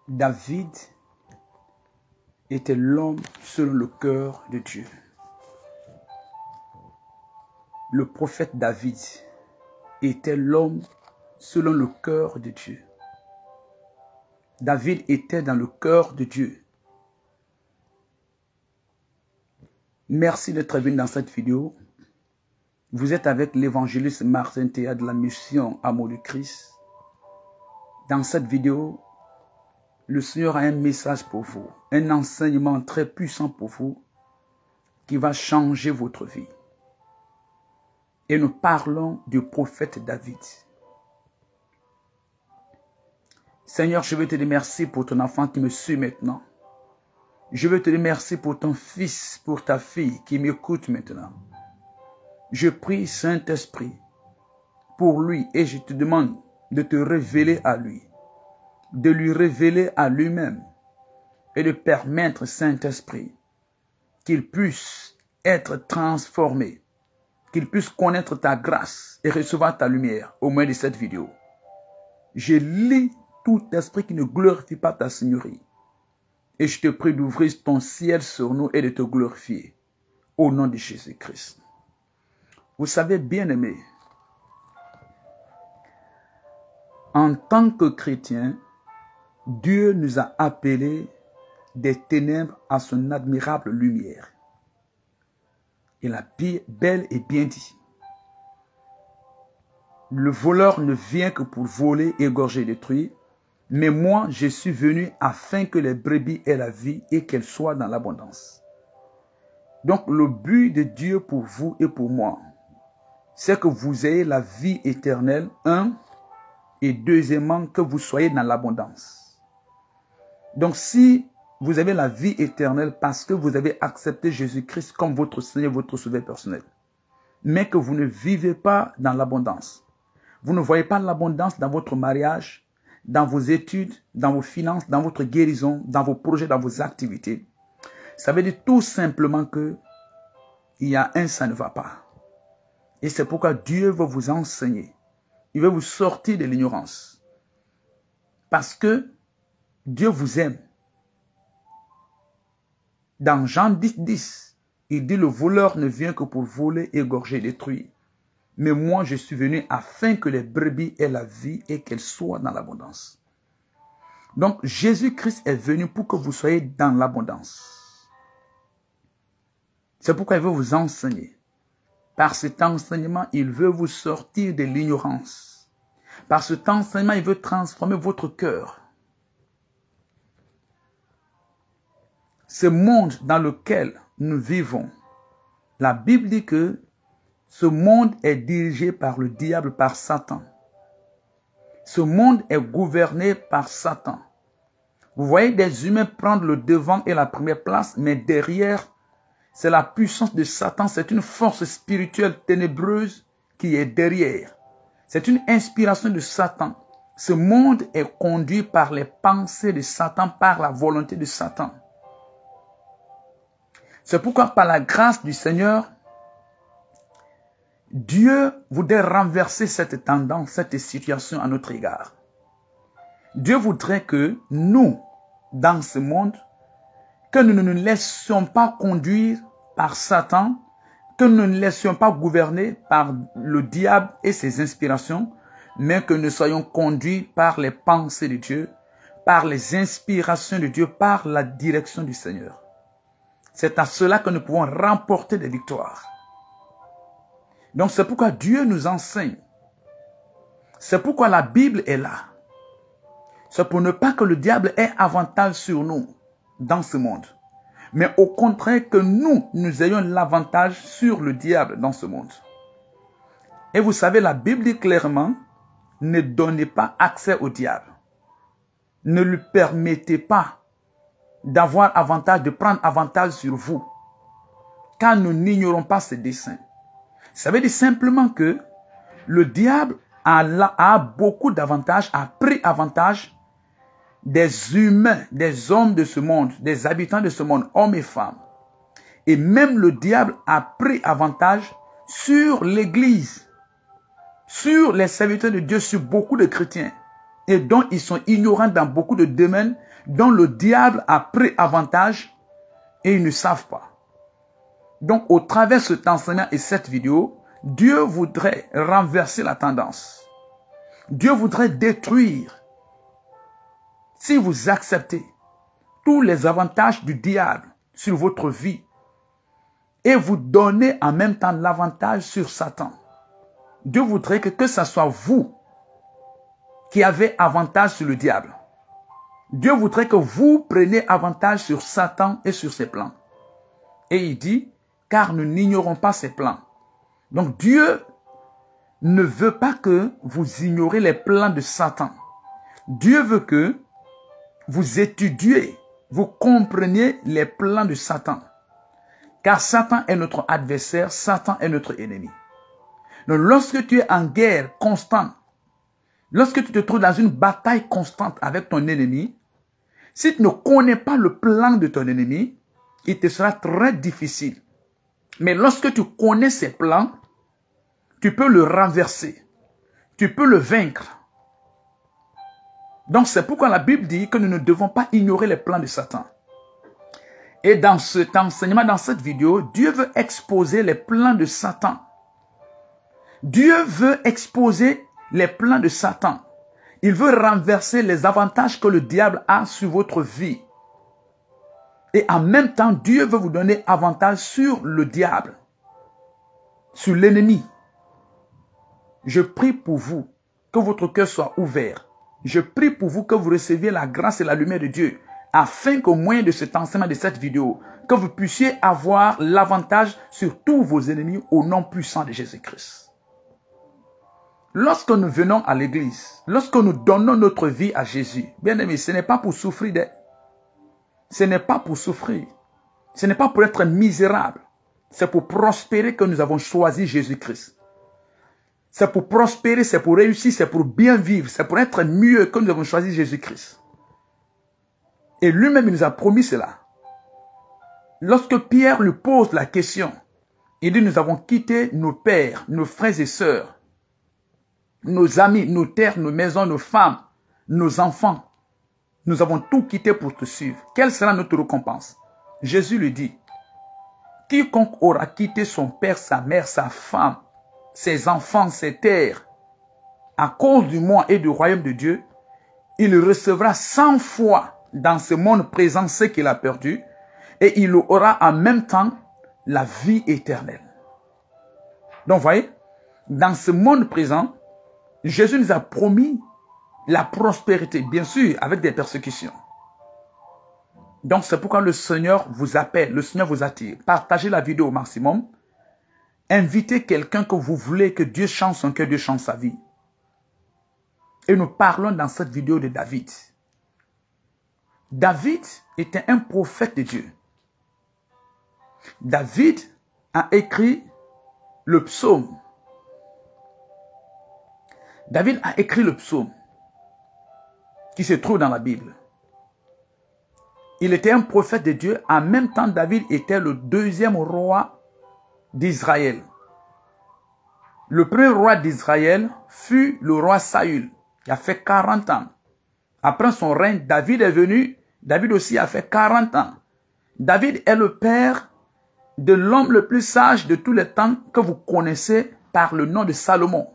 David était l'homme selon le cœur de Dieu. Le prophète David était l'homme selon le cœur de Dieu. David était dans le cœur de Dieu. Merci d'être venu dans cette vidéo. Vous êtes avec l'évangéliste Martin Théa de la mission Amour du Christ. Dans cette vidéo, le Seigneur a un message pour vous, un enseignement très puissant pour vous qui va changer votre vie. Et nous parlons du prophète David. Seigneur, je veux te remercier pour ton enfant qui me suit maintenant. Je veux te remercier pour ton fils, pour ta fille qui m'écoute maintenant. Je prie, Saint-Esprit, pour lui et je te demande de te révéler à lui, de lui révéler à lui-même et de permettre, Saint-Esprit, qu'il puisse être transformé, qu'il puisse connaître ta grâce et recevoir ta lumière au moyen de cette vidéo. Je lis tout esprit qui ne glorifie pas ta Seigneurie. Et je te prie d'ouvrir ton ciel sur nous et de te glorifier. Au nom de Jésus-Christ. Vous savez, bien-aimés, en tant que chrétiens, Dieu nous a appelés des ténèbres à son admirable lumière. Il a bel et bien dit. Le voleur ne vient que pour voler, égorger, détruire. Mais moi, je suis venu afin que les brebis aient la vie et qu'elles soient dans l'abondance. Donc, le but de Dieu pour vous et pour moi, c'est que vous ayez la vie éternelle, un, et deuxièmement, que vous soyez dans l'abondance. Donc, si vous avez la vie éternelle parce que vous avez accepté Jésus-Christ comme votre Seigneur, votre Sauveur personnel, mais que vous ne vivez pas dans l'abondance, vous ne voyez pas l'abondance dans votre mariage, dans vos études, dans vos finances, dans votre guérison, dans vos projets, dans vos activités, ça veut dire tout simplement que il y a un ça ne va pas. Et c'est pourquoi Dieu veut vous enseigner. Il veut vous sortir de l'ignorance. Parce que Dieu vous aime. Dans Jean 10, il dit le voleur ne vient que pour voler, égorger, détruire. Mais moi, je suis venu afin que les brebis aient la vie et qu'elles soient dans l'abondance. Donc, Jésus-Christ est venu pour que vous soyez dans l'abondance. C'est pourquoi il veut vous enseigner. Par cet enseignement, il veut vous sortir de l'ignorance. Par cet enseignement, il veut transformer votre cœur. Ce monde dans lequel nous vivons, la Bible dit que ce monde est dirigé par le diable, par Satan. Ce monde est gouverné par Satan. Vous voyez des humains prendre le devant et la première place, mais derrière, c'est la puissance de Satan. C'est une force spirituelle ténébreuse qui est derrière. C'est une inspiration de Satan. Ce monde est conduit par les pensées de Satan, par la volonté de Satan. C'est pourquoi par la grâce du Seigneur, Dieu voudrait renverser cette tendance, cette situation à notre égard. Dieu voudrait que nous, dans ce monde, que nous ne nous laissions pas conduire par Satan, que nous ne nous laissions pas gouverner par le diable et ses inspirations, mais que nous soyons conduits par les pensées de Dieu, par les inspirations de Dieu, par la direction du Seigneur. C'est à cela que nous pouvons remporter des victoires. Donc c'est pourquoi Dieu nous enseigne. C'est pourquoi la Bible est là. C'est pour ne pas que le diable ait avantage sur nous dans ce monde. Mais au contraire que nous ayons l'avantage sur le diable dans ce monde. Et vous savez, la Bible dit clairement, ne donnez pas accès au diable. Ne lui permettez pas d'avoir avantage, de prendre avantage sur vous. Car nous n'ignorons pas ses desseins. Ça veut dire simplement que le diable a beaucoup d'avantages, a pris avantage des humains, des hommes de ce monde, des habitants de ce monde, hommes et femmes. Et même le diable a pris avantage sur l'Église, sur les serviteurs de Dieu, sur beaucoup de chrétiens, et dont ils sont ignorants dans beaucoup de domaines, dont le diable a pris avantage et ils ne savent pas. Donc, au travers de cet enseignement et cette vidéo, Dieu voudrait renverser la tendance. Dieu voudrait détruire, si vous acceptez tous les avantages du diable sur votre vie et vous donner en même temps l'avantage sur Satan. Dieu voudrait que ce soit vous qui avez avantage sur le diable. Dieu voudrait que vous preniez avantage sur Satan et sur ses plans. Et il dit, car nous n'ignorons pas ses plans. Donc Dieu ne veut pas que vous ignorez les plans de Satan. Dieu veut que vous étudiez, vous compreniez les plans de Satan. Car Satan est notre adversaire, Satan est notre ennemi. Donc lorsque tu es en guerre constante, lorsque tu te trouves dans une bataille constante avec ton ennemi, si tu ne connais pas le plan de ton ennemi, il te sera très difficile. Mais lorsque tu connais ses plans, tu peux le renverser. Tu peux le vaincre. Donc c'est pourquoi la Bible dit que nous ne devons pas ignorer les plans de Satan. Et dans cet enseignement, dans cette vidéo, Dieu veut exposer les plans de Satan. Dieu veut exposer les plans de Satan. Il veut renverser les avantages que le diable a sur votre vie. Et en même temps, Dieu veut vous donner avantage sur le diable, sur l'ennemi. Je prie pour vous que votre cœur soit ouvert. Je prie pour vous que vous receviez la grâce et la lumière de Dieu, afin qu'au moyen de cet enseignement, de cette vidéo, que vous puissiez avoir l'avantage sur tous vos ennemis au nom puissant de Jésus-Christ. Lorsque nous venons à l'église, lorsque nous donnons notre vie à Jésus, bien aimé, ce n'est pas pour souffrir. Ce n'est pas pour souffrir. Ce n'est pas pour être misérable. C'est pour prospérer que nous avons choisi Jésus-Christ. C'est pour prospérer, c'est pour réussir, c'est pour bien vivre, c'est pour être mieux que nous avons choisi Jésus-Christ. Et lui-même, il nous a promis cela. Lorsque Pierre lui pose la question, il dit, nous avons quitté nos pères, nos frères et sœurs, nos amis, nos terres, nos maisons, nos femmes, nos enfants. Nous avons tout quitté pour te suivre. Quelle sera notre récompense? Jésus lui dit, quiconque aura quitté son père, sa mère, sa femme, ses enfants, ses terres, à cause du moi et du royaume de Dieu, il recevra 100 fois dans ce monde présent ce qu'il a perdu, et il aura en même temps la vie éternelle. Donc, vous voyez, dans ce monde présent, Jésus nous a promis la prospérité, bien sûr, avec des persécutions. Donc, c'est pourquoi le Seigneur vous appelle, le Seigneur vous attire. Partagez la vidéo au maximum. Invitez quelqu'un que vous voulez que Dieu change son cœur, Dieu change sa vie. Et nous parlons dans cette vidéo de David. David était un prophète de Dieu. David a écrit le psaume. David a écrit le psaume qui se trouve dans la Bible. Il était un prophète de Dieu. En même temps, David était le deuxième roi d'Israël. Le premier roi d'Israël fut le roi Saül, qui a fait 40 ans. Après son règne, David est venu. David aussi a fait 40 ans. David est le père de l'homme le plus sage de tous les temps que vous connaissez par le nom de Salomon.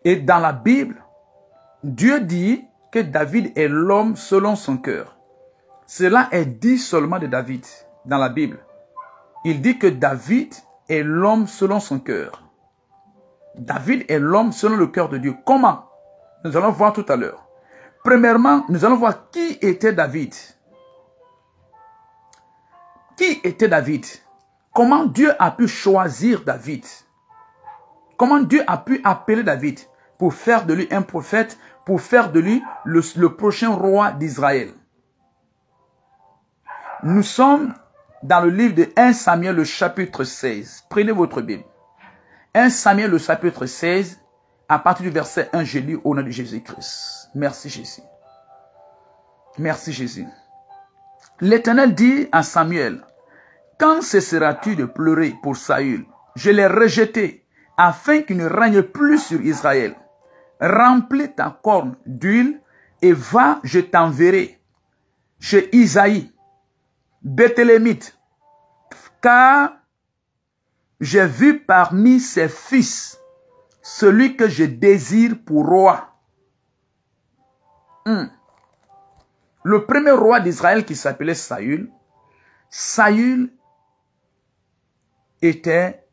Et dans la Bible, Dieu dit que David est l'homme selon son cœur. Cela est dit seulement de David dans la Bible. Il dit que David est l'homme selon son cœur. David est l'homme selon le cœur de Dieu. Comment? Nous allons voir tout à l'heure. Premièrement, nous allons voir qui était David. Qui était David? Comment Dieu a pu choisir David? Comment Dieu a pu appeler David pour faire de lui un prophète, pour faire de lui le prochain roi d'Israël? Nous sommes dans le livre de 1 Samuel, le chapitre 16. Prenez votre Bible. 1 Samuel, le chapitre 16, à partir du verset 1, je lis au nom de Jésus-Christ. Merci Jésus. Merci Jésus. L'Éternel dit à Samuel, « Quand cesseras-tu de pleurer pour Saül? Je l'ai rejeté, afin qu'il ne règne plus sur Israël. Remplis ta corne d'huile et va, je t'enverrai chez Isaïe, Béthélémite, car j'ai vu parmi ses fils celui que je désire pour roi. Le premier roi d'Israël qui s'appelait Saül, Saül était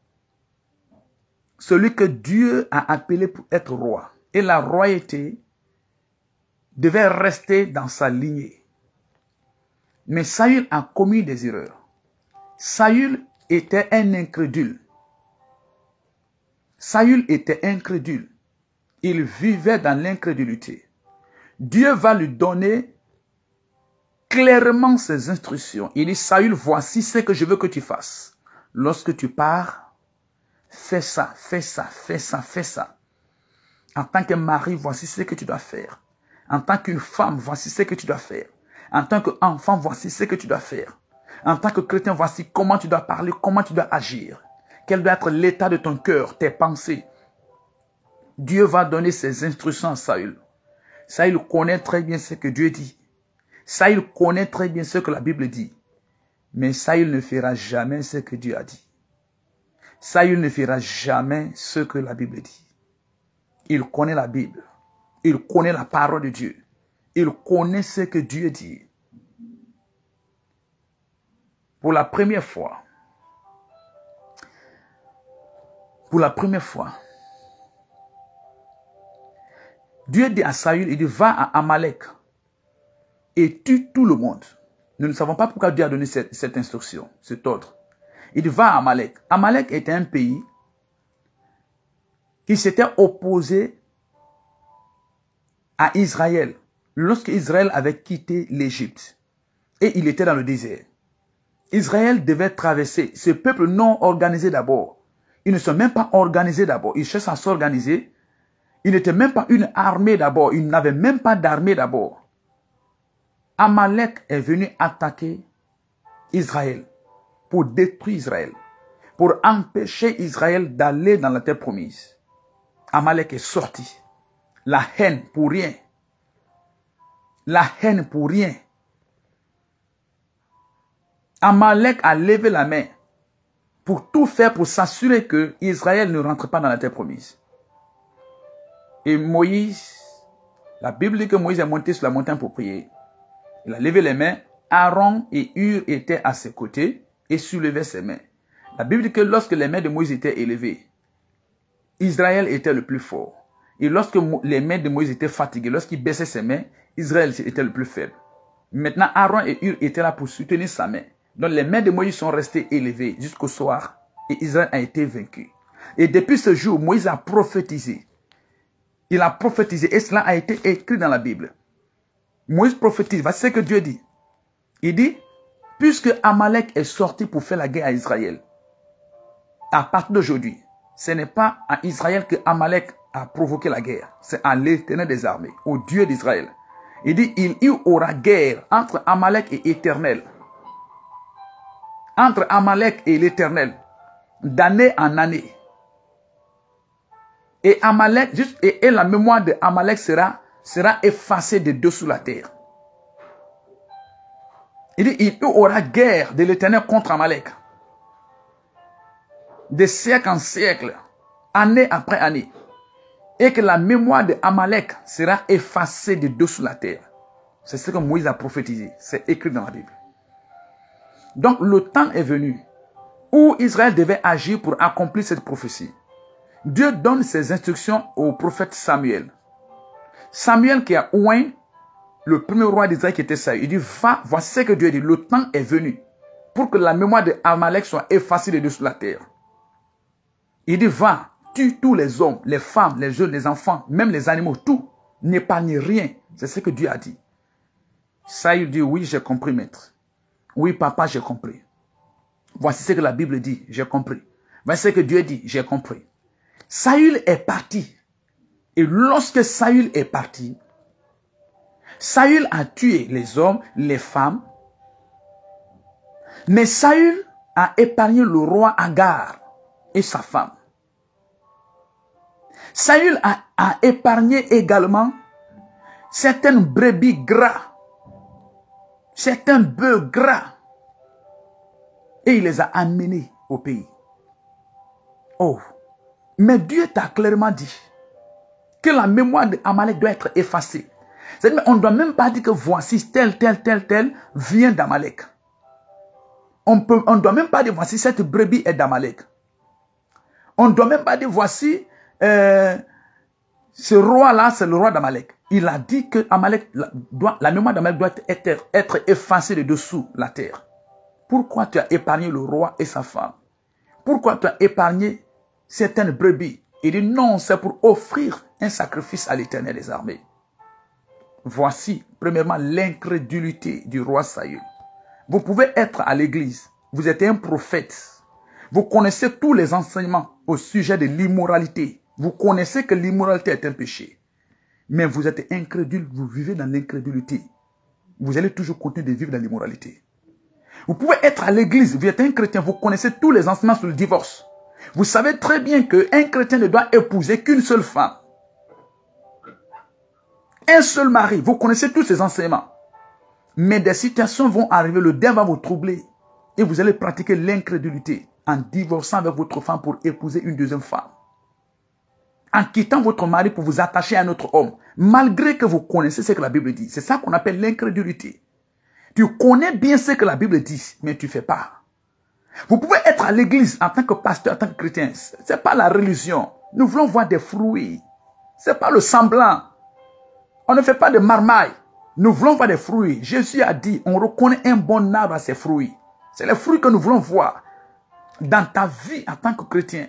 celui que Dieu a appelé pour être roi. Et la royauté devait rester dans sa lignée. Mais Saül a commis des erreurs. Saül était un incrédule. Saül était incrédule. Il vivait dans l'incrédulité. Dieu va lui donner clairement ses instructions. Il dit, Saül, voici ce que je veux que tu fasses. Lorsque tu pars, fais ça, fais ça, fais ça, fais ça. En tant que mari, voici ce que tu dois faire. En tant qu'une femme, voici ce que tu dois faire. En tant qu'enfant, voici ce que tu dois faire. En tant que chrétien, voici comment tu dois parler, comment tu dois agir. Quel doit être l'état de ton cœur, tes pensées. Dieu va donner ses instructions à Saül. Saül connaît très bien ce que Dieu dit. Saül connaît très bien ce que la Bible dit. Mais Saül ne fera jamais ce que Dieu a dit. Saül ne fera jamais ce que la Bible dit. Il connaît la Bible. Il connaît la parole de Dieu. Il connaît ce que Dieu dit. Pour la première fois, Dieu dit à Saül, il dit, va à Amalek et tue tout le monde. Nous ne savons pas pourquoi Dieu a donné cette instruction, cet ordre. Il dit, va à Amalek. Amalek était un pays qui s'était opposé à Israël lorsque Israël avait quitté l'Égypte. Et il était dans le désert. Israël devait traverser. Ce peuple non organisé d'abord. Ils ne sont même pas organisés d'abord. Ils cherchent à s'organiser. Ils n'étaient même pas une armée d'abord. Ils n'avaient même pas d'armée d'abord. Amalek est venu attaquer Israël pour détruire Israël, pour empêcher Israël d'aller dans la terre promise. Amalek est sorti. La haine pour rien. La haine pour rien. Amalek a levé la main pour tout faire pour s'assurer que Israël ne rentre pas dans la terre promise. Et Moïse, la Bible dit que Moïse est monté sur la montagne pour prier. Il a levé les mains. Aaron et Hur étaient à ses côtés et soulevaient ses mains. La Bible dit que lorsque les mains de Moïse étaient élevées, Israël était le plus fort. Et lorsque les mains de Moïse étaient fatiguées, lorsqu'il baissait ses mains, Israël était le plus faible. Maintenant, Aaron et Hur étaient là pour soutenir sa main. Donc les mains de Moïse sont restées élevées jusqu'au soir et Israël a été vaincu. Et depuis ce jour, Moïse a prophétisé. Il a prophétisé et cela a été écrit dans la Bible. Moïse prophétise. Voici ce que Dieu dit. Il dit, puisque Amalek est sorti pour faire la guerre à Israël, à partir d'aujourd'hui, ce n'est pas à Israël que Amalek a provoqué la guerre. C'est à l'Éternel des armées, au Dieu d'Israël. Il dit, il y aura guerre entre Amalek et l'Éternel. Entre Amalek et l'Éternel, d'année en année. Et Amalek, et la mémoire de Amalek sera effacée de dessous la terre. Il dit, il y aura guerre de l'Éternel contre Amalek. De siècle en siècle, année après année. Et que la mémoire de Amalek sera effacée de dessous la terre. C'est ce que Moïse a prophétisé. C'est écrit dans la Bible. Donc le temps est venu où Israël devait agir pour accomplir cette prophétie. Dieu donne ses instructions au prophète Samuel. Samuel qui a oint le premier roi d'Israël qui était Saül. Il dit, va, voici ce que Dieu dit. Le temps est venu pour que la mémoire de Amalek soit effacée de dessous la terre. Il dit, va, tue tous les hommes, les femmes, les jeunes, les enfants, même les animaux, tout. N'épargne rien. C'est ce que Dieu a dit. Saül dit, oui, j'ai compris, maître. Oui, papa, j'ai compris. Voici ce que la Bible dit, j'ai compris. Voici ce que Dieu dit, j'ai compris. Saül est parti. Et lorsque Saül est parti, Saül a tué les hommes, les femmes. Mais Saül a épargné le roi Agar et sa femme. Saül a épargné également certaines brebis gras, certains bœufs gras, et il les a amenés au pays. Oh, mais Dieu t'a clairement dit que la mémoire d'Amalek doit être effacée. C'est-à-dire, on ne doit même pas dire que voici tel vient d'Amalek. On ne doit même pas dire voici cette brebis est d'Amalek. On ne doit même pas dire voici ce roi-là, c'est le roi d'Amalek. Il a dit que la mémoire d'Amalek doit être effacée de dessous la terre. Pourquoi tu as épargné le roi et sa femme? Pourquoi tu as épargné certaines brebis? Il dit non, c'est pour offrir un sacrifice à l'Éternel des armées. Voici, premièrement, l'incrédulité du roi Saül. Vous pouvez être à l'église, vous êtes un prophète, vous connaissez tous les enseignements au sujet de l'immoralité. Vous connaissez que l'immoralité est un péché. Mais vous êtes incrédule, vous vivez dans l'incrédulité. Vous allez toujours continuer de vivre dans l'immoralité. Vous pouvez être à l'église, vous êtes un chrétien, vous connaissez tous les enseignements sur le divorce. Vous savez très bien qu'un chrétien ne doit épouser qu'une seule femme. Un seul mari, vous connaissez tous ces enseignements. Mais des situations vont arriver, le diable va vous troubler. Et vous allez pratiquer l'incrédulité en divorçant avec votre femme pour épouser une deuxième femme. En quittant votre mari pour vous attacher à un autre homme. Malgré que vous connaissez ce que la Bible dit. C'est ça qu'on appelle l'incrédulité. Tu connais bien ce que la Bible dit, mais tu ne fais pas. Vous pouvez être à l'église en tant que pasteur, en tant que chrétien. Ce n'est pas la religion. Nous voulons voir des fruits. Ce n'est pas le semblant. On ne fait pas de marmaille. Nous voulons voir des fruits. Jésus a dit, on reconnaît un bon arbre à ses fruits. C'est les fruits que nous voulons voir dans ta vie en tant que chrétien.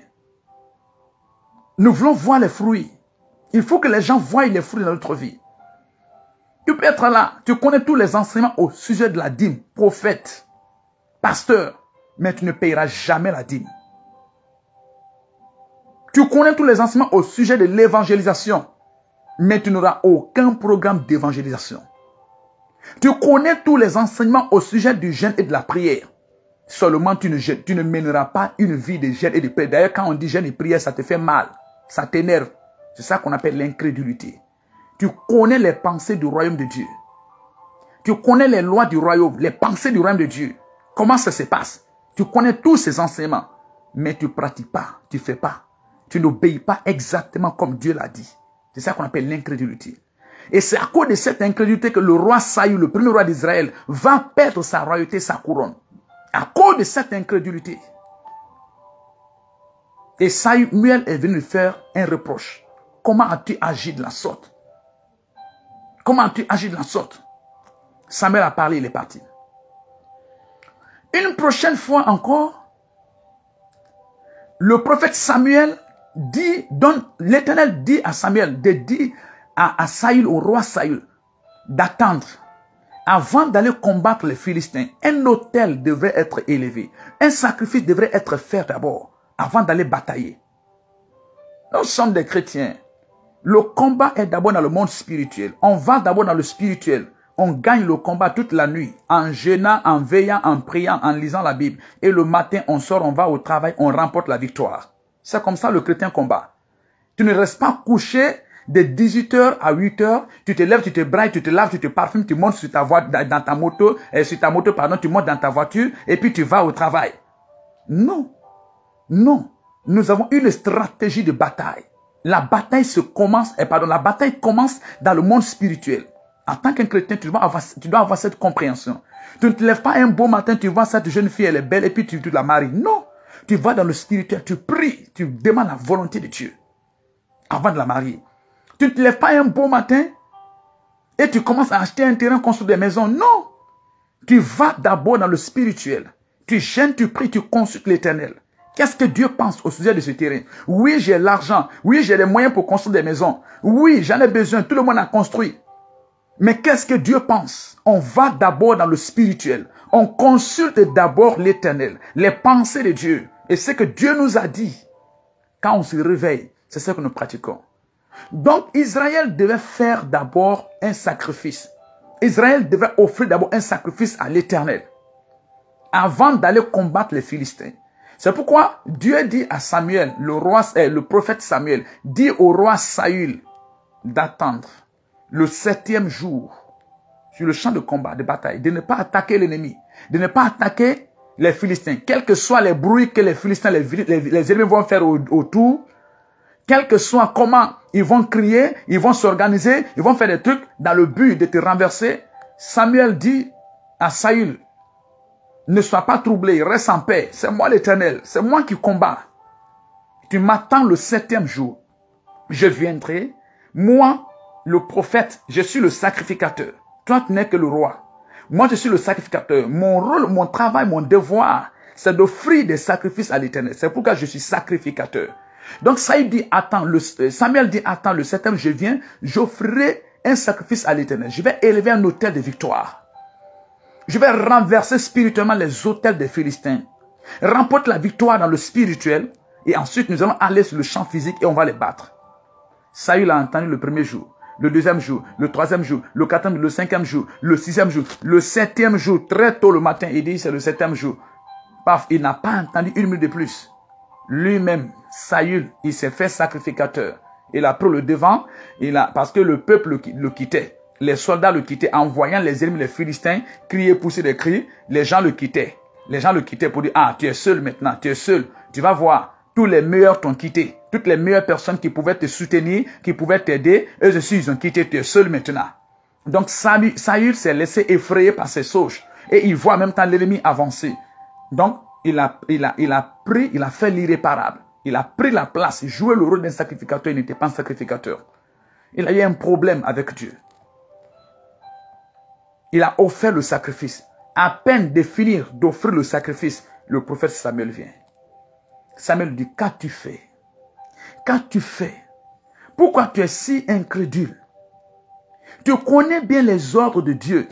Nous voulons voir les fruits. Il faut que les gens voient les fruits dans notre vie. Tu peux être là, tu connais tous les enseignements au sujet de la dîme, prophète, pasteur, mais tu ne payeras jamais la dîme. Tu connais tous les enseignements au sujet de l'évangélisation, mais tu n'auras aucun programme d'évangélisation. Tu connais tous les enseignements au sujet du jeûne et de la prière. Seulement tu ne mèneras pas une vie de jeûne et de prière. D'ailleurs, quand on dit jeûne et prière, ça te fait mal, ça t'énerve. C'est ça qu'on appelle l'incrédulité. Tu connais les pensées du royaume de Dieu. Tu connais les lois du royaume, les pensées du royaume de Dieu. Comment ça se passe? Tu connais tous ces enseignements, mais tu ne pratiques pas, tu ne fais pas. Tu n'obéis pas exactement comme Dieu l'a dit. C'est ça qu'on appelle l'incrédulité. Et c'est à cause de cette incrédulité que le roi Saül, le premier roi d'Israël, va perdre sa royauté, sa couronne. À cause de cette incrédulité. Et Samuel est venu faire un reproche. Comment as-tu agi de la sorte? Comment as-tu agi de la sorte? Samuel a parlé, il est parti. Une prochaine fois encore, le prophète Samuel dit, l'Éternel dit à Samuel, de dire à Saül, au roi Saül, d'attendre. Avant d'aller combattre les Philistins, un autel devrait être élevé. Un sacrifice devrait être fait d'abord, avant d'aller batailler. Nous sommes des chrétiens. Le combat est d'abord dans le monde spirituel. On va d'abord dans le spirituel. On gagne le combat toute la nuit, en jeûnant, en veillant, en priant, en lisant la Bible. Et le matin, on sort, on va au travail, on remporte la victoire. C'est comme ça le chrétien combat. Tu ne restes pas couché de 18h à 8h, tu te lèves, tu te brailles, tu te laves, tu te parfumes, tu montes sur ta voiture, dans ta moto, tu montes dans ta voiture et puis tu vas au travail. Non. Non. Nous avons une stratégie de bataille. La bataille la bataille commence dans le monde spirituel. En tant qu'un chrétien, tu dois avoir cette compréhension. Tu ne te lèves pas un beau matin, tu vois cette jeune fille, elle est belle et puis tu la maries. Non. Tu vas dans le spirituel, tu pries, tu demandes la volonté de Dieu avant de la marier. Tu ne te lèves pas un beau matin et tu commences à acheter un terrain, construire des maisons. Non. Tu vas d'abord dans le spirituel. Tu jeûnes, tu pries, tu consultes l'Éternel. Qu'est-ce que Dieu pense au sujet de ce terrain? Oui, j'ai l'argent. Oui, j'ai les moyens pour construire des maisons. Oui, j'en ai besoin. Tout le monde a construit. Mais qu'est-ce que Dieu pense? On va d'abord dans le spirituel. On consulte d'abord l'Éternel, les pensées de Dieu. Et ce que Dieu nous a dit, quand on se réveille, c'est ce que nous pratiquons. Donc, Israël devait faire d'abord un sacrifice. Israël devait offrir d'abord un sacrifice à l'Éternel avant d'aller combattre les Philistins. C'est pourquoi Dieu dit à Samuel, le prophète Samuel, dit au roi Saül d'attendre. le 7e jour, sur le champ de combat, de bataille, de ne pas attaquer l'ennemi, de ne pas attaquer les Philistins, quels que soient les bruits que les Philistins, les ennemis vont faire autour, quel que soit comment ils vont crier, ils vont s'organiser, ils vont faire des trucs dans le but de te renverser. Samuel dit à Saül, ne sois pas troublé, reste en paix, c'est moi l'Éternel, c'est moi qui combats. Tu m'attends le 7e jour, je viendrai, moi, le prophète, je suis le sacrificateur. Toi, tu n'es que le roi. Moi, je suis le sacrificateur. Mon rôle, mon travail, mon devoir, c'est d'offrir des sacrifices à l'Éternel. C'est pourquoi je suis sacrificateur. Donc, Samuel dit, attends, le 7e, je viens, j'offrirai un sacrifice à l'Éternel. Je vais élever un autel de victoire. Je vais renverser spirituellement les autels des Philistins. Remporte la victoire dans le spirituel. Et ensuite, nous allons aller sur le champ physique et on va les battre. Saül a entendu le 1er jour, le 2e jour, le 3e jour, le 4e, le 5e jour, le 6e jour, le 7e jour, très tôt le matin, il dit c'est le 7e jour. Paf, il n'a pas entendu une minute de plus. Lui-même, Saül, il s'est fait sacrificateur. Il a pris le devant, parce que le peuple le quittait. Les soldats le quittaient en voyant les ennemis, les Philistins, crier, pousser des cris. Les gens le quittaient. Les gens le quittaient pour dire, ah, tu es seul maintenant, tu es seul. Tu vas voir, tous les meilleurs t'ont quitté. Toutes les meilleures personnes qui pouvaient te soutenir, qui pouvaient t'aider, eux aussi, ils ont quitté, tu es seul maintenant. Donc, Saül s'est laissé effrayer par ses sauges. Et il voit en même temps l'ennemi avancer. Donc, il a fait l'irréparable. Il a pris la place, il jouait le rôle d'un sacrificateur, il n'était pas un sacrificateur. Il a eu un problème avec Dieu. Il a offert le sacrifice. À peine de finir d'offrir le sacrifice, le prophète Samuel vient. Samuel dit, qu'as-tu fait? Qu'as-tu fait? Pourquoi tu es si incrédule? Tu connais bien les ordres de Dieu.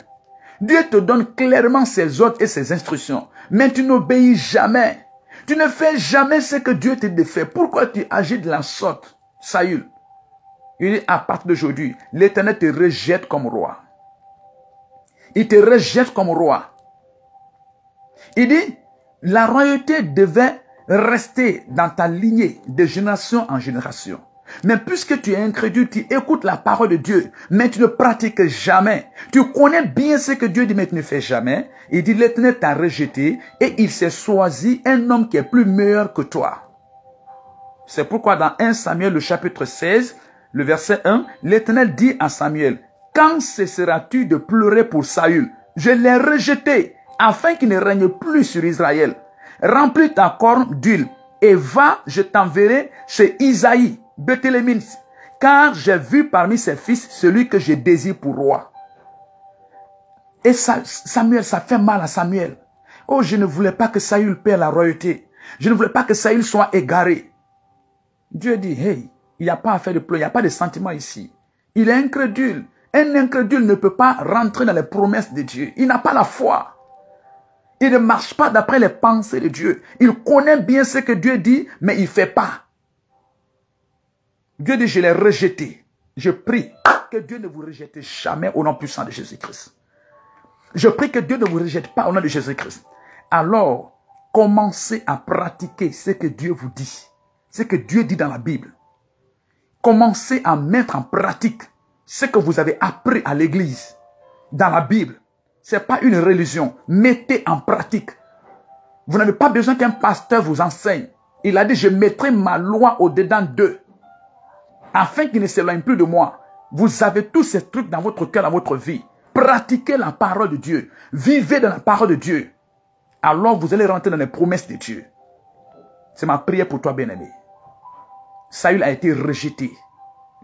Dieu te donne clairement ses ordres et ses instructions. Mais tu n'obéis jamais. Tu ne fais jamais ce que Dieu te défait. Pourquoi tu agis de la sorte, Saül? Il dit, à partir d'aujourd'hui, l'Éternel te rejette comme roi. Il te rejette comme roi. Il dit, la royauté devait rester dans ta lignée de génération en génération. Mais puisque tu es incrédule, tu écoutes la parole de Dieu, mais tu ne pratiques jamais. Tu connais bien ce que Dieu dit, mais tu ne fais jamais. Il dit, l'Éternel t'a rejeté et il s'est choisi un homme qui est plus meilleur que toi. C'est pourquoi dans 1 Samuel, le chapitre 16, le verset 1, l'Éternel dit à Samuel, quand cesseras-tu de pleurer pour Saül? Je l'ai rejeté afin qu'il ne règne plus sur Israël. Remplis ta corne d'huile et va, je t'enverrai chez Isaïe, Béthélémine, car j'ai vu parmi ses fils celui que je désire pour roi. Et Samuel, ça fait mal à Samuel. Oh, je ne voulais pas que Saül perde la royauté. Je ne voulais pas que Saül soit égaré. Dieu dit, hey, il n'y a pas à faire de pleurs, il n'y a pas de sentiments ici. Il est incrédule. Un incrédule ne peut pas rentrer dans les promesses de Dieu. Il n'a pas la foi. Il ne marche pas d'après les pensées de Dieu. Il connaît bien ce que Dieu dit, mais il ne fait pas. Dieu dit, je l'ai rejeté. Je prie que Dieu ne vous rejette jamais au nom puissant de Jésus-Christ. Je prie que Dieu ne vous rejette pas au nom de Jésus-Christ. Alors, commencez à pratiquer ce que Dieu vous dit. Ce que Dieu dit dans la Bible. Commencez à mettre en pratique ce que vous avez appris à l'église, dans la Bible. Ce n'est pas une religion. Mettez en pratique. Vous n'avez pas besoin qu'un pasteur vous enseigne. Il a dit, je mettrai ma loi au-dedans d'eux, afin qu'ils ne s'éloignent plus de moi. Vous avez tous ces trucs dans votre cœur, dans votre vie. Pratiquez la parole de Dieu. Vivez dans la parole de Dieu. Alors vous allez rentrer dans les promesses de Dieu. C'est ma prière pour toi, bien-aimé. Saül a été rejeté.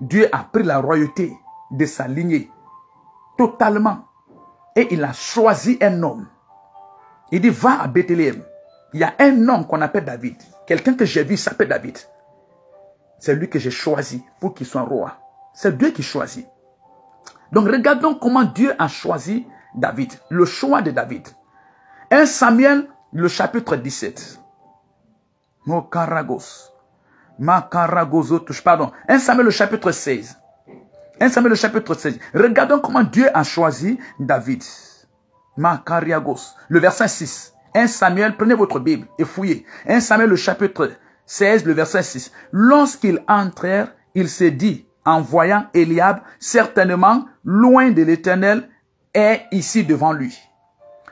Dieu a pris la royauté de sa lignée totalement. Et il a choisi un homme. Il dit, va à Bethléem. Il y a un homme qu'on appelle David. Quelqu'un que j'ai vu s'appelle David. C'est lui que j'ai choisi pour qu'il soit roi. C'est Dieu qui choisit. Donc regardons comment Dieu a choisi David. Le choix de David. 1 Samuel, le chapitre 17. Pardon. 1 Samuel, le chapitre 16. 1 Samuel, le chapitre 16. Regardons comment Dieu a choisi David. Le verset 6. 1 Samuel, prenez votre Bible et fouillez. 1 Samuel, le chapitre 16, le verset 6. Lorsqu'ils entrèrent, il se dit, en voyant Eliab, certainement, loin de l'Éternel, est ici devant lui.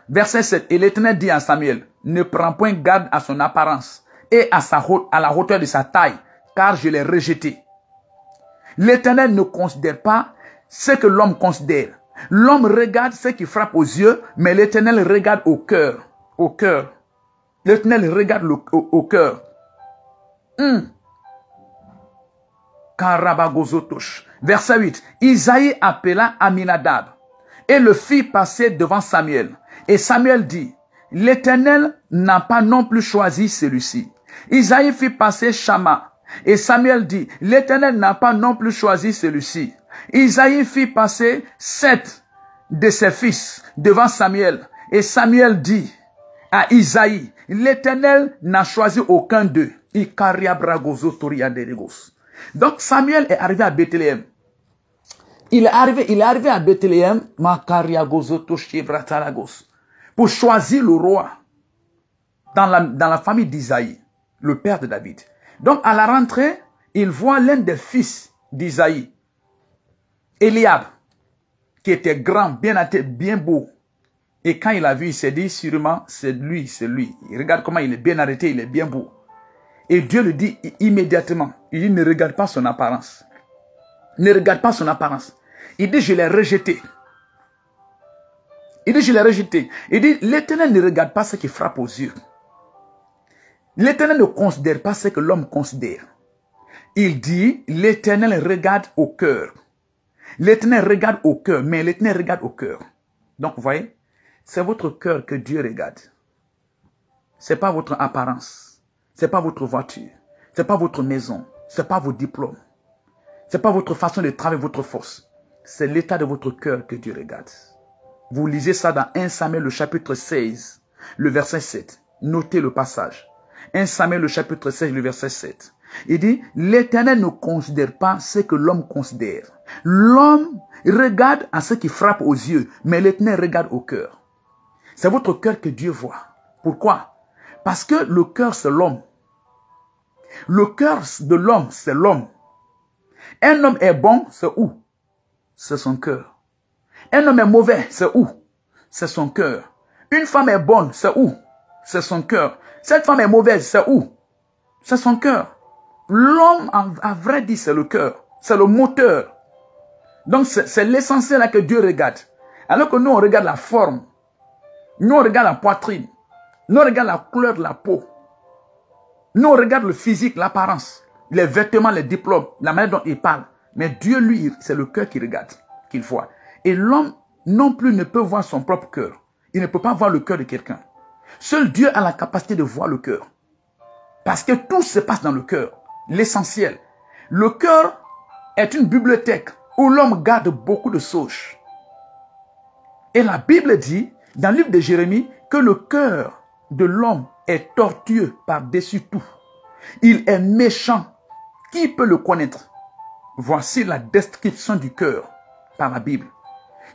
Verset 7. Et l'Éternel dit à Samuel, ne prends point garde à son apparence et à la hauteur de sa taille, car je l'ai rejeté. L'Éternel ne considère pas ce que l'homme considère. L'homme regarde ce qui frappe aux yeux, mais l'Éternel regarde au cœur. Au cœur. L'Éternel regarde au cœur. Verset 8. Isaïe appela Aminadab et le fit passer devant Samuel. Et Samuel dit, l'Éternel n'a pas non plus choisi celui-ci. Isaïe fit passer Shama. Et Samuel dit, l'Éternel n'a pas non plus choisi celui-ci. Isaïe fit passer 7 de ses fils devant Samuel. Et Samuel dit à Isaïe, l'Éternel n'a choisi aucun d'eux. Donc Samuel est arrivé à Bethléem. Il est arrivé à Bethléem pour choisir le roi dans la famille d'Isaïe, le père de David. Donc à la rentrée, il voit l'un des fils d'Isaïe, Eliab, qui était grand, bien arrêté, bien beau. Et quand il a vu, il s'est dit, sûrement, c'est lui, c'est lui. Il regarde comment il est bien arrêté, il est bien beau. Et Dieu le dit immédiatement. Il dit, ne regarde pas son apparence. Ne regarde pas son apparence. Il dit, je l'ai rejeté. Il dit, je l'ai rejeté. Il dit, l'Éternel ne regarde pas ce qui frappe aux yeux. L'Éternel ne considère pas ce que l'homme considère. Il dit, l'Éternel regarde au cœur. L'Éternel regarde au cœur, mais l'Éternel regarde au cœur. Donc, vous voyez, c'est votre cœur que Dieu regarde. Ce n'est pas votre apparence. Ce n'est pas votre voiture. Ce n'est pas votre maison. Ce n'est pas vos diplômes. Ce n'est pas votre façon de travailler, votre force. C'est l'état de votre cœur que Dieu regarde. Vous lisez ça dans 1 Samuel, le chapitre 16, le verset 7. Notez le passage. 1 Samuel, le chapitre 16, le verset 7. Il dit, l'Éternel ne considère pas ce que l'homme considère. L'homme regarde à ce qui frappe aux yeux, mais l'Éternel regarde au cœur. C'est votre cœur que Dieu voit. Pourquoi? Parce que le cœur, c'est l'homme. Le cœur de l'homme, c'est l'homme. Un homme est bon, c'est où? C'est son cœur. Un homme est mauvais, c'est où? C'est son cœur. Une femme est bonne, c'est où? C'est son cœur. Cette femme est mauvaise, c'est où? C'est son cœur. L'homme, à vrai dire, c'est le cœur. C'est le moteur. Donc, c'est l'essentiel là que Dieu regarde. Alors que nous, on regarde la forme. Nous, on regarde la poitrine. Nous, on regarde la couleur de la peau. Nous, on regarde le physique, l'apparence, les vêtements, les diplômes, la manière dont il parle. Mais Dieu, lui, c'est le cœur qu'il regarde, qu'il voit. Et l'homme, non plus, ne peut voir son propre cœur. Il ne peut pas voir le cœur de quelqu'un. Seul Dieu a la capacité de voir le cœur. Parce que tout se passe dans le cœur. L'essentiel. Le cœur est une bibliothèque où l'homme garde beaucoup de choses. Et la Bible dit, dans le livre de Jérémie, que le cœur de l'homme est tortueux par-dessus tout. Il est méchant. Qui peut le connaître? Voici la description du cœur par la Bible.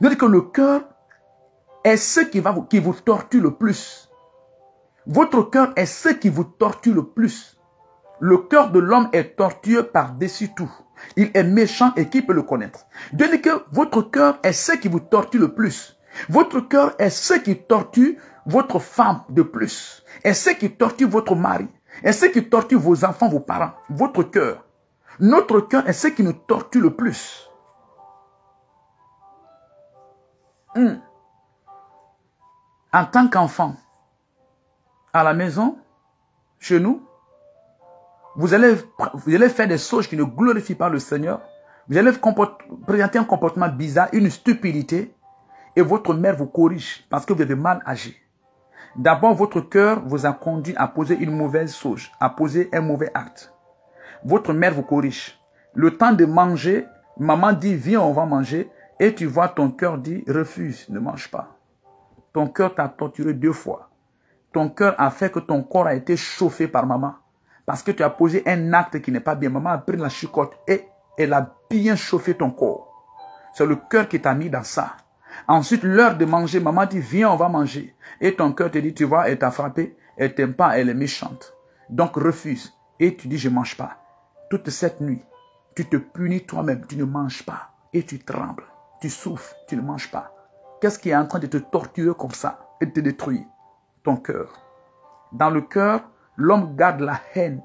Il dit que le cœur est ce qui vous torture le plus. Votre cœur est ce qui vous torture le plus. Le cœur de l'homme est tortueux par-dessus tout. Il est méchant et qui peut le connaître? Dieu dit que votre cœur est ce qui vous torture le plus. Votre cœur est ce qui torture votre femme de plus. Est ce qui torture votre mari. Est ce qui torture vos enfants, vos parents. Votre cœur. Notre cœur est ce qui nous torture le plus. En tant qu'enfant, à la maison, chez nous, vous allez faire des choses qui ne glorifient pas le Seigneur. Vous allez présenter un comportement bizarre, une stupidité, et votre mère vous corrige parce que vous avez mal agi. D'abord, votre cœur vous a conduit à poser une mauvaise chose, à poser un mauvais acte. Votre mère vous corrige. Le temps de manger, maman dit, viens, on va manger, et tu vois ton cœur dit, refuse, ne mange pas. Ton cœur t'a torturé 2 fois. Ton cœur a fait que ton corps a été chauffé par maman. Parce que tu as posé un acte qui n'est pas bien. Maman a pris la chicotte et elle a bien chauffé ton corps. C'est le cœur qui t'a mis dans ça. Ensuite, l'heure de manger, maman dit, viens, on va manger. Et ton cœur te dit, tu vois, elle t'a frappé, elle t'aime pas, elle est méchante. Donc refuse. Et tu dis, je ne mange pas. Toute cette nuit, Tu te punis toi-même, tu ne manges pas. Et tu trembles, tu souffres, tu ne manges pas. Qu'est-ce qui est en train de te torturer comme ça et de te détruire? Ton cœur. Dans le cœur, l'homme garde la haine.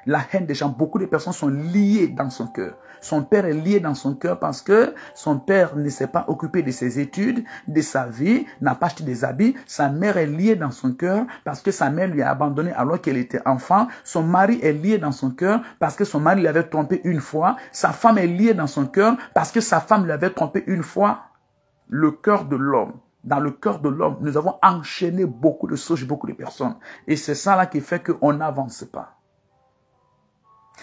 La haine des gens. Beaucoup de personnes sont liées dans son cœur. Son père est lié dans son cœur parce que son père ne s'est pas occupé de ses études, de sa vie, n'a pas acheté des habits. Sa mère est liée dans son cœur parce que sa mère lui a abandonné alors qu'elle était enfant. Son mari est lié dans son cœur parce que son mari l'avait trompé une fois. Sa femme est liée dans son cœur parce que sa femme l'avait trompé une fois. Le cœur de l'homme. Dans le cœur de l'homme, nous avons enchaîné beaucoup de choses, beaucoup de personnes. Et c'est ça là qui fait qu'on n'avance pas.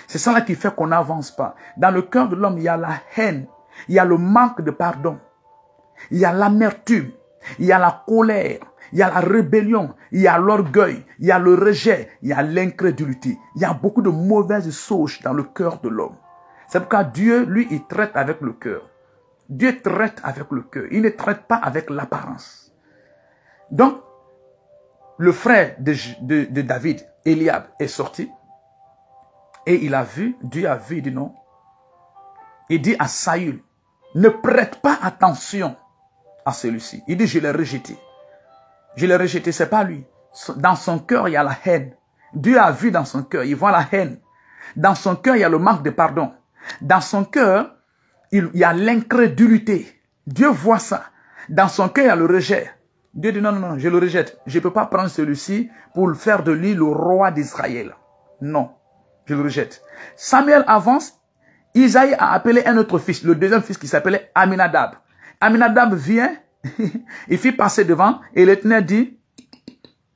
C'est ça là qui fait qu'on n'avance pas. Dans le cœur de l'homme, il y a la haine, il y a le manque de pardon, il y a l'amertume, il y a la colère, il y a la rébellion, il y a l'orgueil, il y a le rejet, il y a l'incrédulité. Il y a beaucoup de mauvaises choses dans le cœur de l'homme. C'est pourquoi Dieu, lui, il traite avec le cœur. Dieu traite avec le cœur. Il ne traite pas avec l'apparence. Donc, le frère de David, Eliab, est sorti. Et il a vu, Dieu a vu, il dit non. Il dit à Saül, ne prête pas attention à celui-ci. Il dit, je l'ai rejeté. Je l'ai rejeté, c'est pas lui. Dans son cœur, il y a la haine. Dieu a vu dans son cœur, il voit la haine. Dans son cœur, il y a le manque de pardon. Dans son cœur, il y a l'incrédulité. Dieu voit ça. Dans son cœur, il y a le rejet. Dieu dit, non, non, non, je le rejette. Je ne peux pas prendre celui-ci pour le faire de lui le roi d'Israël. Non. Je le rejette. Samuel avance. Isaïe a appelé un autre fils, le deuxième fils qui s'appelait Aminadab. Aminadab vient, il fit passer devant et l'Éternel dit,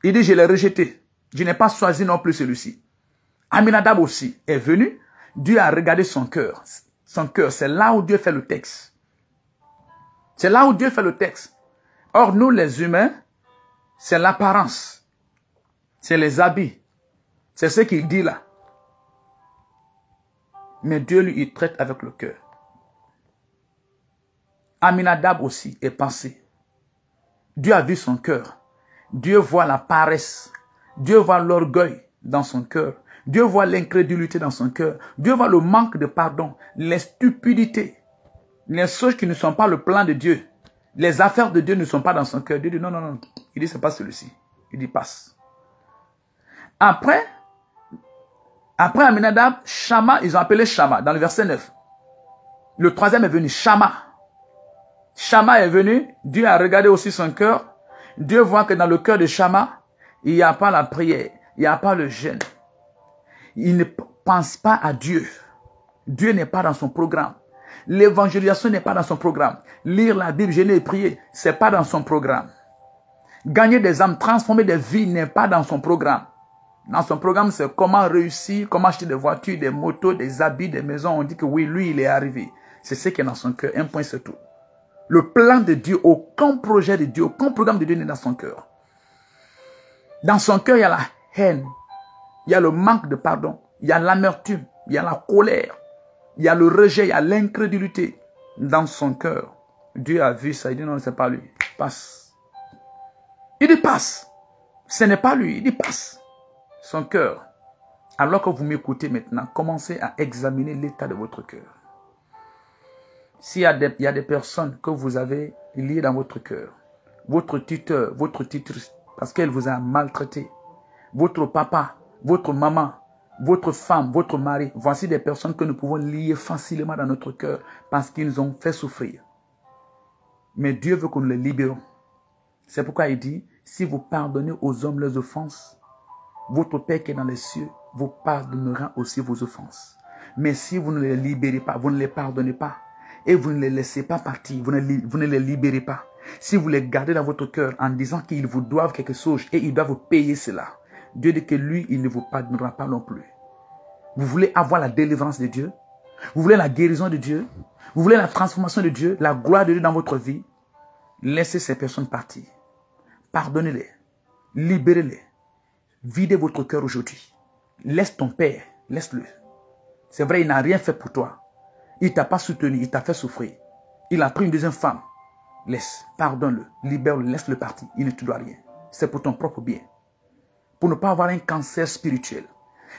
il dit, je l'ai rejeté. Je n'ai pas choisi non plus celui-ci. Aminadab aussi est venu. Dieu a regardé son cœur. Son cœur, c'est là où Dieu fait le texte. C'est là où Dieu fait le texte. Or, nous les humains, c'est l'apparence. C'est les habits. C'est ce qu'il dit là. Mais Dieu, lui, il traite avec le cœur. Aminadab aussi est passé. Dieu a vu son cœur. Dieu voit la paresse. Dieu voit l'orgueil dans son cœur. Dieu voit l'incrédulité dans son cœur. Dieu voit le manque de pardon, les stupidités, les choses qui ne sont pas le plan de Dieu. Les affaires de Dieu ne sont pas dans son cœur. Dieu dit non, non, non. Il dit c'est pas celui-ci. Il dit passe. Après Aminadab, Shama, ils ont appelé Shama dans le verset 9. Le troisième est venu, Shama. Shama est venu, Dieu a regardé aussi son cœur. Dieu voit que dans le cœur de Shama, il n'y a pas la prière, il n'y a pas le jeûne. Il ne pense pas à Dieu. Dieu n'est pas dans son programme. L'évangélisation n'est pas dans son programme. Lire la Bible, jeûner et prier, ce n'est pas dans son programme. Gagner des âmes, transformer des vies n'est pas dans son programme. Dans son programme, c'est comment réussir, comment acheter des voitures, des motos, des habits, des maisons. On dit que oui, lui, il est arrivé. C'est ce qui est dans son cœur. Un point, c'est tout. Le plan de Dieu, aucun projet de Dieu, aucun programme de Dieu n'est dans son cœur. Dans son cœur, il y a la haine. Il y a le manque de pardon. Il y a l'amertume. Il y a la colère. Il y a le rejet. Il y a l'incrédulité. Dans son cœur, Dieu a vu ça. Il dit non, c'est pas lui. Passe. Il dit passe. Ce n'est pas lui. Il dit passe. Son cœur. Alors que vous m'écoutez maintenant, commencez à examiner l'état de votre cœur. S'il y a des personnes que vous avez liées dans votre cœur, votre tuteur, votre tutrice, parce qu'elle vous a maltraité, votre papa, votre maman, votre femme, votre mari, voici des personnes que nous pouvons lier facilement dans notre cœur parce qu'ils nous ont fait souffrir. Mais Dieu veut que nous les libérons. C'est pourquoi il dit, si vous pardonnez aux hommes leurs offenses, votre Père qui est dans les cieux vous pardonnera aussi vos offenses. Mais si vous ne les libérez pas, vous ne les pardonnez pas, et vous ne les laissez pas partir, vous ne les libérez pas. Si vous les gardez dans votre cœur en disant qu'ils vous doivent quelque chose et ils doivent vous payer cela, Dieu dit que lui, il ne vous pardonnera pas non plus. Vous voulez avoir la délivrance de Dieu? Vous voulez la guérison de Dieu? Vous voulez la transformation de Dieu, la gloire de Dieu dans votre vie? Laissez ces personnes partir. Pardonnez-les. Libérez-les. Videz votre cœur aujourd'hui. Laisse ton père. Laisse-le. C'est vrai, il n'a rien fait pour toi. Il ne t'a pas soutenu. Il t'a fait souffrir. Il a pris une deuxième femme. Laisse. Pardonne-le. Libère-le. Laisse-le partir. Il ne te doit rien. C'est pour ton propre bien. Pour ne pas avoir un cancer spirituel.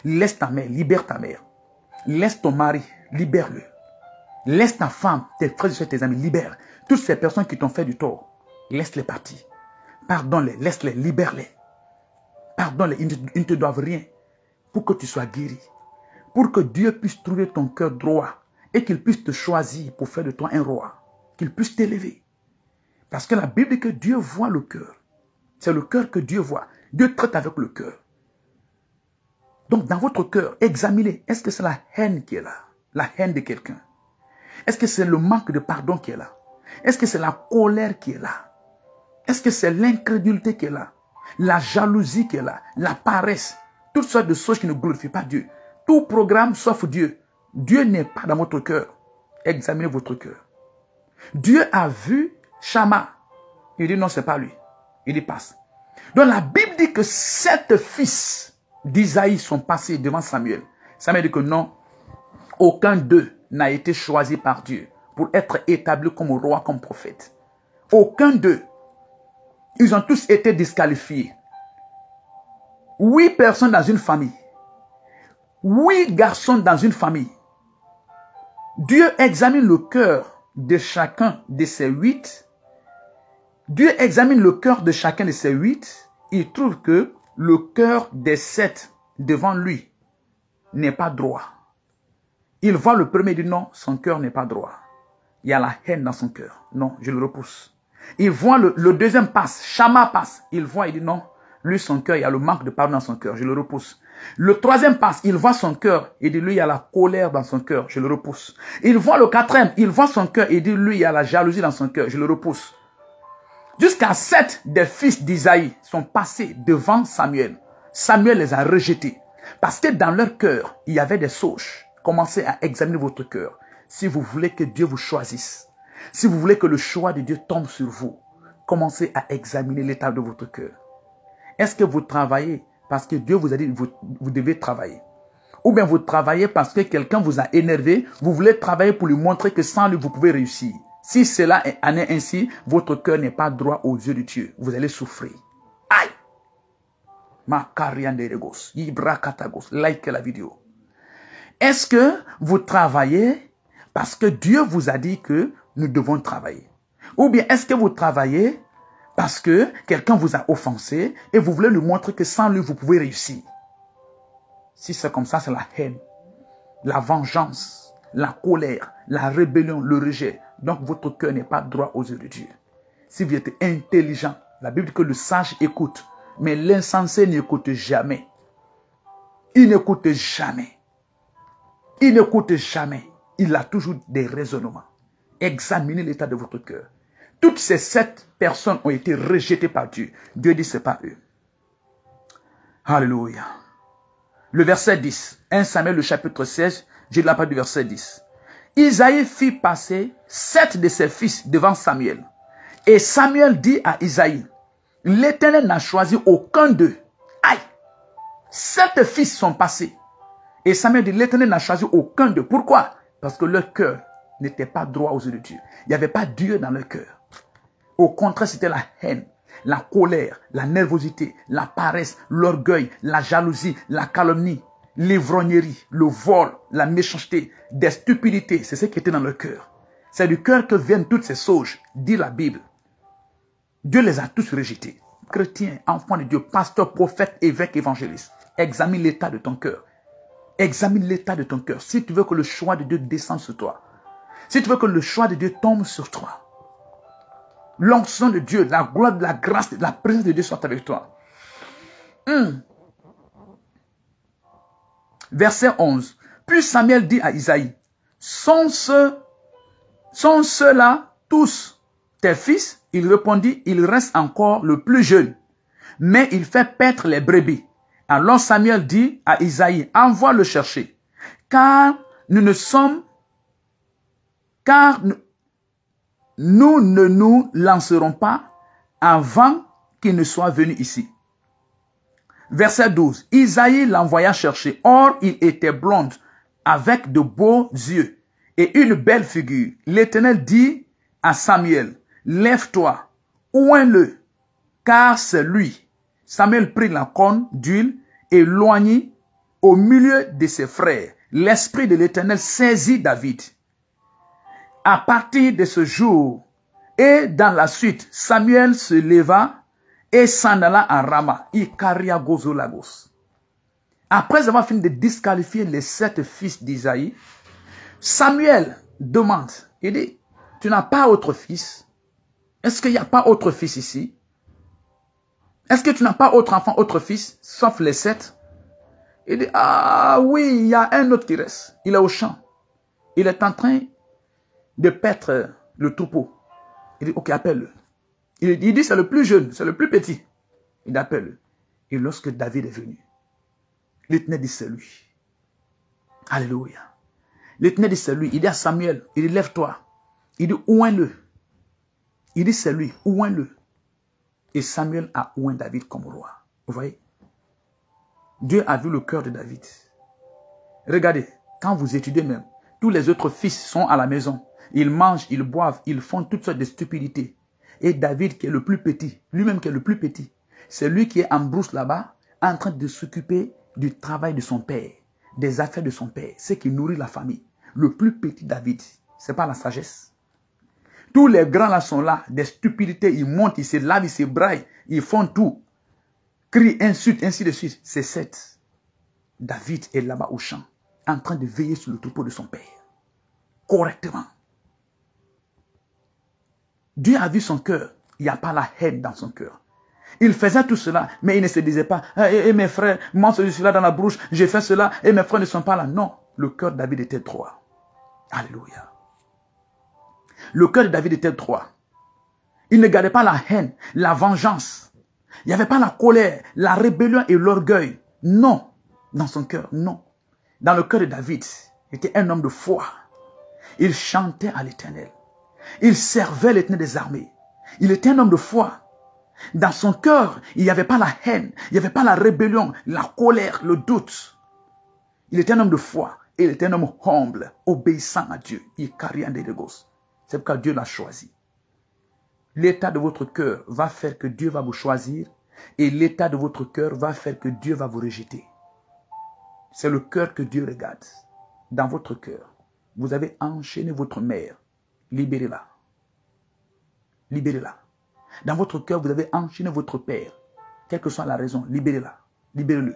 Laisse ta mère. Libère ta mère. Laisse ton mari. libère-le. Laisse ta femme, tes frères et tes amis, libère. Toutes ces personnes qui t'ont fait du tort, laisse-les partir. Pardonne-les, laisse-les, libère-les. Pardonne-les, ils ne te doivent rien pour que tu sois guéri. Pour que Dieu puisse trouver ton cœur droit et qu'il puisse te choisir pour faire de toi un roi. Qu'il puisse t'élever. Parce que la Bible dit que Dieu voit le cœur. C'est le cœur que Dieu voit. Dieu traite avec le cœur. Donc dans votre cœur, examinez. Est-ce que c'est la haine qui est là? La haine de quelqu'un? Est-ce que c'est le manque de pardon qui est là? Est-ce que c'est la colère qui est là? Est-ce que c'est l'incrédulité qui est là? La jalousie qui est là? La paresse? Toutes sortes de choses qui ne glorifient pas Dieu. Tout programme sauf Dieu. Dieu n'est pas dans votre cœur. Examinez votre cœur. Dieu a vu Shama. Il dit non, c'est pas lui. Il dit passe. Donc la Bible dit que 7 fils d'Isaïe sont passés devant Samuel. Samuel dit que non, aucun d'eux n'a été choisi par Dieu pour être établi comme roi, comme prophète. Aucun d'eux. Ils ont tous été disqualifiés. 8 personnes dans une famille. 8 garçons dans une famille. Dieu examine le cœur de chacun de ces 8. Dieu examine le cœur de chacun de ces 8. Il trouve que le cœur des 7 devant lui n'est pas droit. Il voit le premier et dit non, son cœur n'est pas droit. Il y a la haine dans son cœur. Non, je le repousse. Il voit le deuxième passe, Shama passe. Il voit, il dit non, lui son cœur, il y a le manque de pardon dans son cœur. Je le repousse. Le troisième passe, il voit son cœur. Il dit lui, il y a la colère dans son cœur. Je le repousse. Il voit le quatrième, il voit son cœur. Il dit lui, il y a la jalousie dans son cœur. Je le repousse. Jusqu'à 7 des fils d'Isaïe sont passés devant Samuel. Samuel les a rejetés. Parce que dans leur cœur, il y avait des sauges. Commencez à examiner votre cœur. Si vous voulez que Dieu vous choisisse, si vous voulez que le choix de Dieu tombe sur vous, commencez à examiner l'état de votre cœur. Est-ce que vous travaillez parce que Dieu vous a dit que vous devez travailler? Ou bien vous travaillez parce que quelqu'un vous a énervé, vous voulez travailler pour lui montrer que sans lui, vous pouvez réussir. Si cela en est ainsi, votre cœur n'est pas droit aux yeux de Dieu. Vous allez souffrir. Aïe! Makarianderegos, Ibrakatagos, like la vidéo. Est-ce que vous travaillez parce que Dieu vous a dit que nous devons travailler? Ou bien est-ce que vous travaillez parce que quelqu'un vous a offensé et vous voulez lui montrer que sans lui, vous pouvez réussir? Si c'est comme ça, c'est la haine, la vengeance, la colère, la rébellion, le rejet. Donc votre cœur n'est pas droit aux yeux de Dieu. Si vous êtes intelligent, la Bible dit que le sage écoute, mais l'insensé n'écoute jamais. Il n'écoute jamais. Il n'écoute jamais. Il a toujours des raisonnements. Examinez l'état de votre cœur. Toutes ces 7 personnes ont été rejetées par Dieu. Dieu dit c'est pas eux. Alléluia. Le verset 10. 1 Samuel, le chapitre 16. J'ai la part du verset 10. Isaïe fit passer 7 de ses fils devant Samuel. Et Samuel dit à Isaïe, l'Éternel n'a choisi aucun d'eux. Aïe! 7 fils sont passés. Et Samuel dit, l'Éternel n'a choisi aucun d'eux. Pourquoi? Parce que leur cœur n'était pas droit aux yeux de Dieu. Il n'y avait pas Dieu dans leur cœur. Au contraire, c'était la haine, la colère, la nervosité, la paresse, l'orgueil, la jalousie, la calomnie, l'ivrognerie, le vol, la méchanceté, des stupidités. C'est ce qui était dans leur cœur. C'est du cœur que viennent toutes ces sauges, dit la Bible. Dieu les a tous rejetés. Chrétiens, enfants de Dieu, pasteurs, prophètes, évêques, évangélistes. Examine l'état de ton cœur. Examine l'état de ton cœur. Si tu veux que le choix de Dieu descende sur toi. Si tu veux que le choix de Dieu tombe sur toi. L'onction de Dieu, la gloire, la grâce, la présence de Dieu soit avec toi. Verset 11. Puis Samuel dit à Isaïe, sont ceux-là tous tes fils? Il répondit, il reste encore le plus jeune, mais il fait paître les brebis. Alors Samuel dit à Isaïe, envoie le chercher, car nous ne nous lancerons pas avant qu'il ne soit venu ici. Verset 12. Isaïe l'envoya chercher. Or, il était blond, avec de beaux yeux et une belle figure. L'Éternel dit à Samuel, lève-toi, oins-le, car c'est lui. Samuel prit la corne d'huile et l'oignit au milieu de ses frères. l'Esprit de l'Éternel saisit David. À partir de ce jour et dans la suite, Samuel se leva et s'en alla à Rama. Après avoir fini de disqualifier les 7 fils d'Isaïe, Samuel demande, il dit, tu n'as pas autre fils? Est-ce qu'il n'y a pas autre fils ici? Est-ce que tu n'as pas autre enfant, autre fils, sauf les 7? Il dit, ah oui, il y a un autre qui reste. Il est au champ. Il est en train de paître le troupeau. Il dit, ok, appelle-le. Il dit, c'est le plus jeune, c'est le plus petit. Il appelle-le. Et lorsque David est venu, l'Éternel dit, c'est lui. Alléluia. L'Éternel dit, c'est lui. Il dit à Samuel, il dit, lève-toi. Il dit, oint-le. Il dit, c'est lui, oint-le. Et Samuel a oint David comme roi. Vous voyez? Dieu a vu le cœur de David. Regardez, quand vous étudiez même, tous les autres fils sont à la maison. Ils mangent, ils boivent, ils font toutes sortes de stupidités. Et David, qui est le plus petit, lui-même qui est le plus petit, c'est lui qui est en brousse là-bas, en train de s'occuper du travail de son père, des affaires de son père, ce qui nourrit la famille. Le plus petit David, c'est pas la sagesse. Tous les grands là sont là, des stupidités, ils montent, ils se lavent, ils se braillent, ils font tout. Crient, insultent, ainsi de suite. C'est 7. David est là-bas au champ, en train de veiller sur le troupeau de son père. Correctement. Dieu a vu son cœur. Il n'y a pas la haine dans son cœur. Il faisait tout cela, mais il ne se disait pas, et mes frères, moi je suis là dans la brouche, j'ai fait cela, et mes frères ne sont pas là. Non, le cœur de David était droit. Alléluia. Le cœur de David était droit. Il ne gardait pas la haine, la vengeance. Il n'y avait pas la colère, la rébellion et l'orgueil. Non, dans son cœur, non. Dans le cœur de David, il était un homme de foi. Il chantait à l'Éternel. Il servait l'Éternel des armées. Il était un homme de foi. Dans son cœur, il n'y avait pas la haine, il n'y avait pas la rébellion, la colère, le doute. Il était un homme de foi. Et il était un homme humble, obéissant à Dieu. C'est pourquoi Dieu l'a choisi. L'état de votre cœur va faire que Dieu va vous choisir. Et l'état de votre cœur va faire que Dieu va vous rejeter. C'est le cœur que Dieu regarde. Dans votre cœur, vous avez enchaîné votre mère. Libérez-la. Libérez-la. Dans votre cœur, vous avez enchaîné votre père. Quelle que soit la raison, libérez-la. Libérez-le.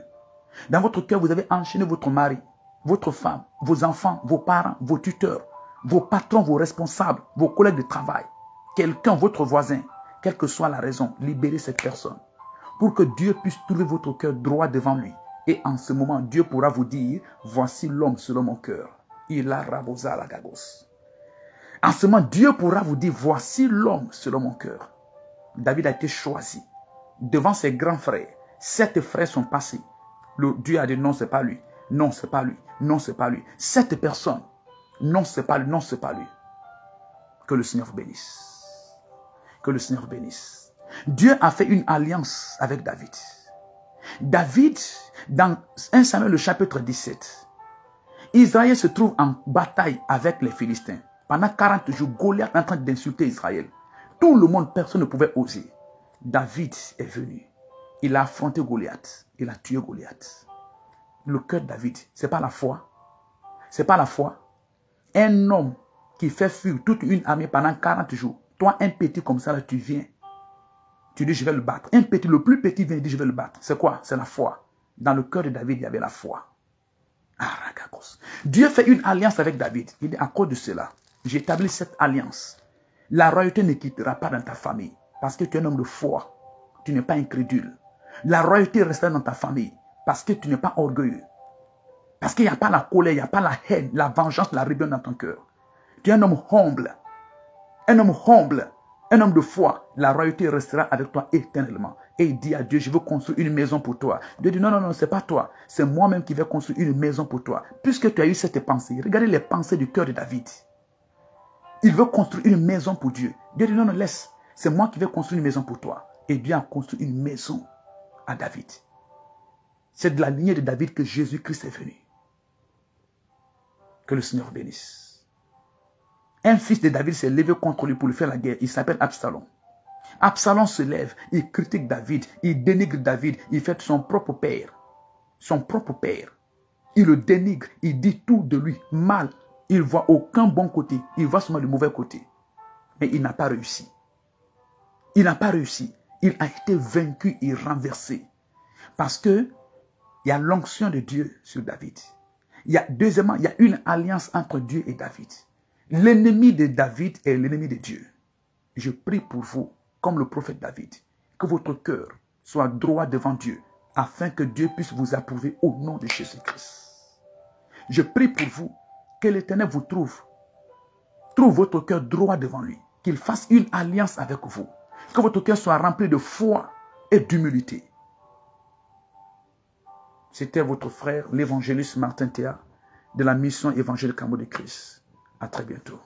Dans votre cœur, vous avez enchaîné votre mari, votre femme, vos enfants, vos parents, vos tuteurs, vos patrons, vos responsables, vos collègues de travail. Quelqu'un, votre voisin, quelle que soit la raison, libérez cette personne. Pour que Dieu puisse trouver votre cœur droit devant lui. Et en ce moment, Dieu pourra vous dire, voici l'homme selon mon cœur. Il a rabosa la gagos. En ce moment, Dieu pourra vous dire, voici l'homme selon mon cœur. David a été choisi devant ses grands frères. 7 frères sont passés. Dieu a dit, non, c'est pas lui. Non, c'est pas lui. Non, c'est pas lui. 7 personnes. Non, c'est pas lui. Non, c'est pas lui. Que le Seigneur vous bénisse. Que le Seigneur vous bénisse. Dieu a fait une alliance avec David. David, dans 1 Samuel, le chapitre 17, Israël se trouve en bataille avec les Philistins. Pendant 40 jours, Goliath est en train d'insulter Israël. Tout le monde, personne ne pouvait oser. David est venu. Il a affronté Goliath. Il a tué Goliath. Le cœur de David, ce n'est pas la foi. Ce n'est pas la foi. Un homme qui fait fuir toute une armée pendant 40 jours. Toi, un petit comme ça, là, tu viens. Tu dis, je vais le battre. Un petit, le plus petit vient et dit, je vais le battre. C'est quoi? C'est la foi. Dans le cœur de David, il y avait la foi. Dieu fait une alliance avec David. Il dit, à cause de cela, j'ai établi cette alliance. La royauté ne quittera pas dans ta famille. Parce que tu es un homme de foi. Tu n'es pas incrédule. La royauté restera dans ta famille. Parce que tu n'es pas orgueilleux. Parce qu'il n'y a pas la colère, il n'y a pas la haine, la vengeance, la rébellion dans ton cœur. Tu es un homme humble. Un homme humble. Un homme de foi. La royauté restera avec toi éternellement. Et il dit à Dieu, je veux construire une maison pour toi. Dieu dit, non, non, non, ce n'est pas toi. C'est moi-même qui vais construire une maison pour toi. Puisque tu as eu cette pensée. Regardez les pensées du cœur de David. Il veut construire une maison pour Dieu. Dieu dit, non, non, laisse. C'est moi qui vais construire une maison pour toi. Et Dieu a construit une maison à David. C'est de la lignée de David que Jésus-Christ est venu. Que le Seigneur bénisse. Un fils de David s'est levé contre lui pour lui faire la guerre. Il s'appelle Absalom. Absalom se lève, il critique David, il dénigre David, il fait son propre père. Son propre père. Il le dénigre. Il dit tout de lui mal. Il ne voit aucun bon côté. Il voit seulement le mauvais côté. Mais il n'a pas réussi. Il n'a pas réussi. Il a été vaincu et renversé. Parce que il y a l'onction de Dieu sur David. Deuxièmement, il y a une alliance entre Dieu et David. L'ennemi de David est l'ennemi de Dieu. Je prie pour vous, comme le prophète David, que votre cœur soit droit devant Dieu, afin que Dieu puisse vous approuver au nom de Jésus-Christ. Je prie pour vous, que l'Éternel vous trouve votre cœur droit devant lui, qu'il fasse une alliance avec vous, que votre cœur soit rempli de foi et d'humilité. C'était votre frère, l'évangéliste Martin Théa, de la mission évangélique Amour de Christ. À très bientôt.